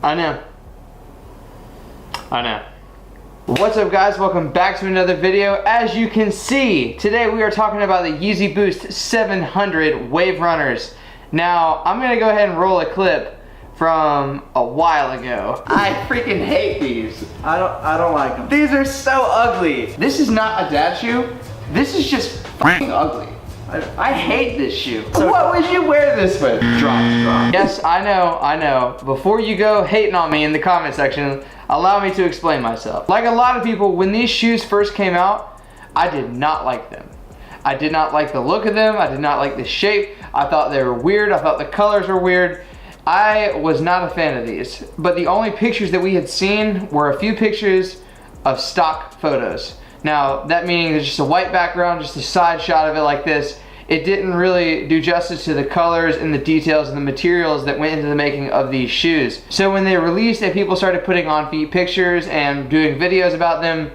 I know. What's up guys, welcome back to another video. As you can see, today we are talking about the Yeezy Boost 700 Wave Runners. Now, I'm gonna go ahead and roll a clip from a while ago. I freaking hate these. I don't like them. These are so ugly. This is not a dad shoe. This is just fucking ugly. I hate this shoe. So what would you wear this with? Drop. Yes, I know. Before you go hating on me in the comment section, allow me to explain myself. Like a lot of people, when these shoes first came out, I did not like them. I did not like the look of them. I did not like the shape. I thought they were weird. I thought the colors were weird. I was not a fan of these. But the only pictures that we had seen were a few pictures of stock photos. Now, that meaning there's just a white background, just a side shot of it like this. It didn't really do justice to the colors and the details and the materials that went into the making of these shoes. So when they released and people started putting on feet pictures and doing videos about them,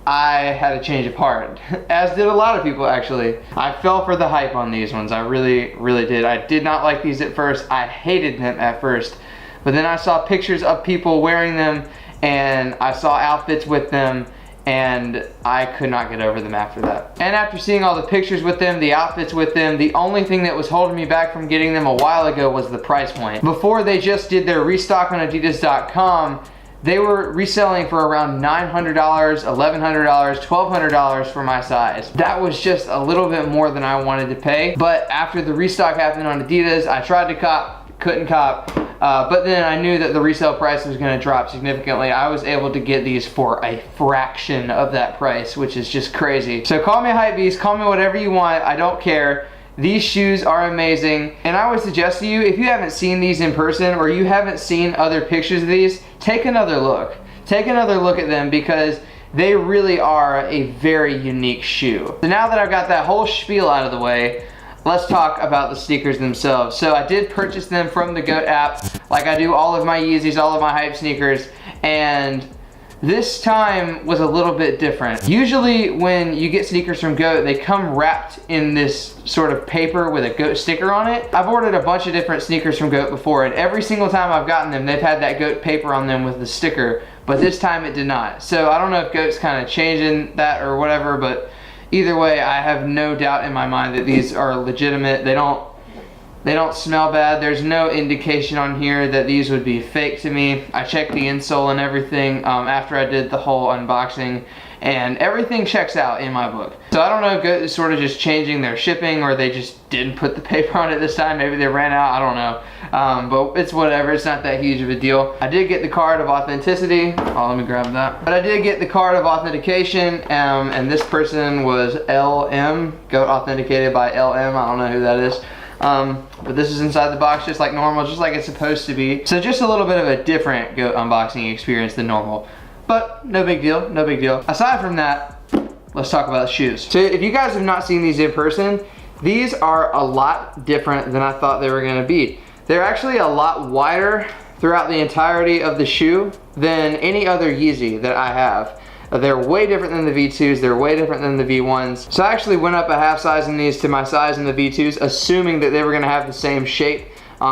I had a change of heart, as did a lot of people actually. I fell for the hype on these ones, I really did. I did not like these at first, I hated them at first. But then I saw pictures of people wearing them and I saw outfits with them, and I could not get over them after that. And after seeing all the pictures with them, the outfits with them, the only thing that was holding me back from getting them a while ago was the price point. Before they just did their restock on adidas.com, they were reselling for around $900, $1,100, $1,200 for my size. That was just a little bit more than I wanted to pay. But after the restock happened on Adidas, I tried to cop, couldn't cop. But then I knew that the resale price was going to drop significantly. I was able to get these for a fraction of that price, which is just crazy. So call me a hype beast, call me whatever you want, I don't care. These shoes are amazing, and I would suggest to you, if you haven't seen these in person or you haven't seen other pictures of these, take another look. Take another look at them because they really are a very unique shoe. So now that I've got that whole spiel out of the way, let's talk about the sneakers themselves. So I did purchase them from the GOAT app, like I do all of my Yeezys, all of my hype sneakers, and this time was a little bit different. Usually when you get sneakers from GOAT, they come wrapped in this sort of paper with a GOAT sticker on it. I've ordered a bunch of different sneakers from GOAT before, and every single time I've gotten them, they've had that GOAT paper on them with the sticker, but this time it did not. So I don't know if GOAT's kind of changing that or whatever, but either way, I have no doubt in my mind that these are legitimate. They don't smell bad. There's no indication on here that these would be fake to me. I checked the insole and everything after I did the whole unboxing, and everything checks out in my book. So I don't know if GOAT is sort of just changing their shipping, or they just didn't put the paper on it this time. Maybe they ran out, I don't know. But it's whatever, it's not that huge of a deal. I did get the card of authenticity. Oh, let me grab that. But I did get the card of authentication, and this person was LM, GOAT authenticated by LM, I don't know who that is. But this is inside the box just like normal, just like it's supposed to be. So just a little bit of a different GOAT unboxing experience than normal. But no big deal, no big deal. Aside from that, let's talk about the shoes. So if you guys have not seen these in person, these are a lot different than I thought they were gonna be. They're actually a lot wider throughout the entirety of the shoe than any other Yeezy that I have. They're way different than the V2s, they're way different than the V1s. So I actually went up a half size in these to my size in the V2s, assuming that they were gonna have the same shape.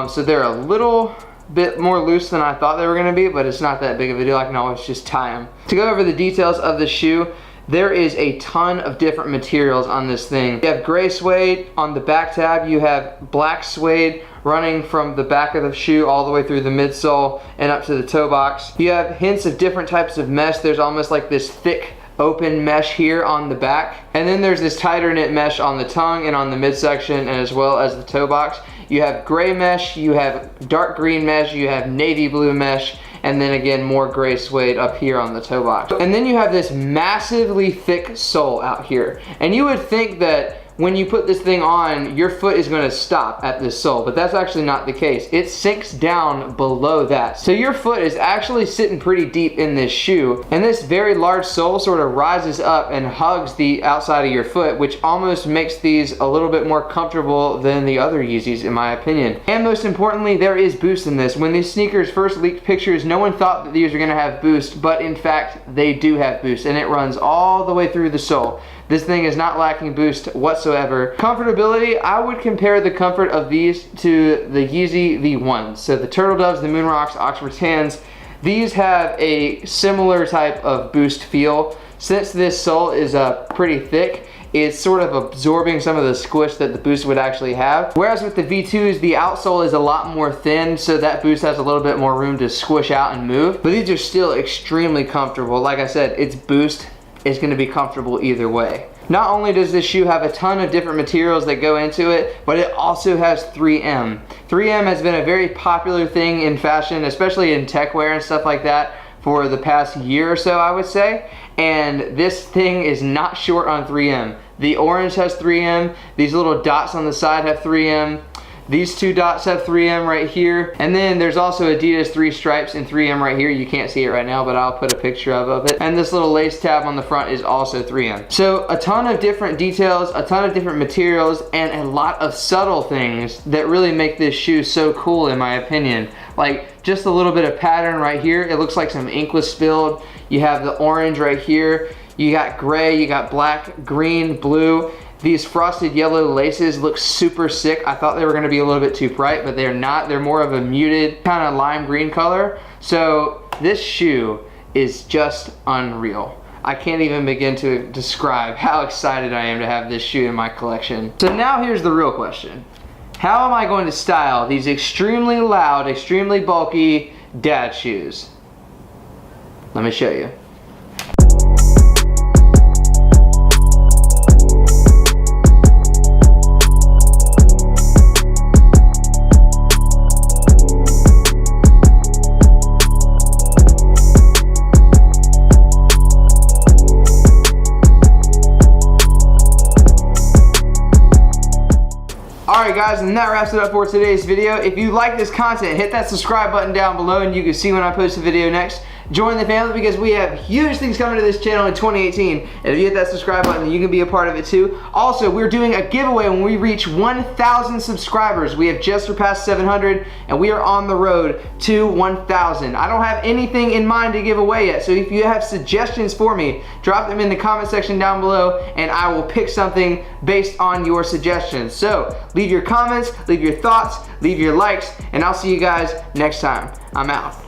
So they're a little bit more loose than I thought they were gonna be, but it's not that big of a deal. I can always just tie them. To go over the details of the shoe, there is a ton of different materials on this thing. You have gray suede on the back tab, you have black suede running from the back of the shoe all the way through the midsole and up to the toe box. You have hints of different types of mesh. There's almost like this thick open mesh here on the back, and then there's this tighter knit mesh on the tongue and on the midsection, and as well as the toe box. You have gray mesh, you have dark green mesh, you have navy blue mesh, and then again more gray suede up here on the toe box. And then you have this massively thick sole out here, and you would think that when you put this thing on, your foot is going to stop at this sole, but that's actually not the case. It sinks down below that. So your foot is actually sitting pretty deep in this shoe, and this very large sole sort of rises up and hugs the outside of your foot, which almost makes these a little bit more comfortable than the other Yeezys in my opinion. And most importantly, there is boost in this. When these sneakers first leaked pictures, no one thought that these were going to have boost, but in fact, they do have boost, and it runs all the way through the sole. This thing is not lacking boost whatsoever. Comfortability, I would compare the comfort of these to the Yeezy V1s. So the Turtle Doves, the Moonrocks, Oxford 10s, these have a similar type of boost feel. Since this sole is pretty thick, it's sort of absorbing some of the squish that the boost would actually have. Whereas with the V2s, the outsole is a lot more thin, so that boost has a little bit more room to squish out and move. But these are still extremely comfortable. Like I said, its boost is going to be comfortable either way. Not only does this shoe have a ton of different materials that go into it, but it also has 3M. 3M has been a very popular thing in fashion, especially in tech wear and stuff like that, for the past year or so, I would say. And this thing is not short on 3M. The orange has 3M. These little dots on the side have 3M. These two dots have 3M right here. And then there's also Adidas 3 stripes in 3M right here. You can't see it right now, but I'll put a picture of it. And this little lace tab on the front is also 3M. So a ton of different details, a ton of different materials, and a lot of subtle things that really make this shoe so cool in my opinion. Like just a little bit of pattern right here. It looks like some ink was spilled. You have the orange right here. You got gray, you got black, green, blue. These frosted yellow laces look super sick. I thought they were gonna be a little bit too bright, but they're not. They're more of a muted kind of lime green color. So this shoe is just unreal. I can't even begin to describe how excited I am to have this shoe in my collection. So now here's the real question. How am I going to style these extremely loud, extremely bulky dad shoes? Let me show you. Alright guys, and that wraps it up for today's video. If you like this content, hit that subscribe button down below and you can see when I post a video next. Join the family because we have huge things coming to this channel in 2018. And if you hit that subscribe button, you can be a part of it too. Also, we're doing a giveaway when we reach 1,000 subscribers. We have just surpassed 700 and we are on the road to 1,000. I don't have anything in mind to give away yet, so if you have suggestions for me, drop them in the comment section down below and I will pick something based on your suggestions. So leave your comments, leave your thoughts, leave your likes, and I'll see you guys next time. I'm out.